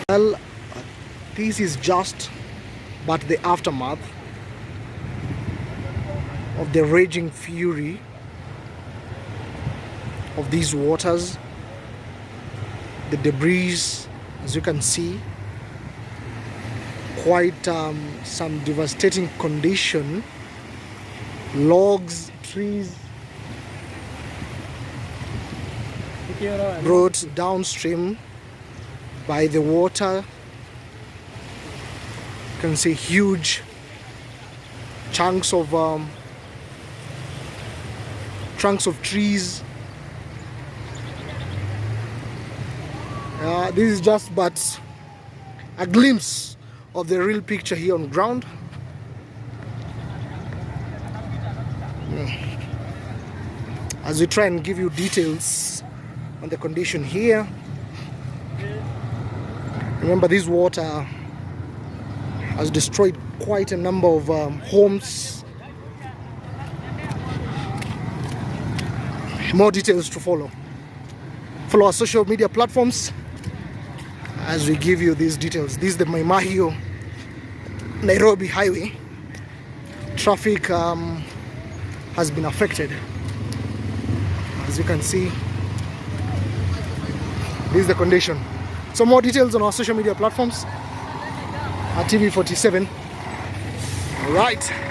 Well, this is just but the aftermath of the raging fury of these waters. The debris, as you can see, quite some devastating condition. Logs, trees brought downstream by the water. You can see huge chunks of trees. This is just but a glimpse of the real picture here on ground. As we try and give you details on the condition here. Remember, this water has destroyed quite a number of homes. More details to follow. Follow our social media platforms as we give you these details. This is the Mai Mahiu Nairobi highway. Traffic has been affected. As you can see, this is the condition. So more details on our social media platforms at TV47. All right.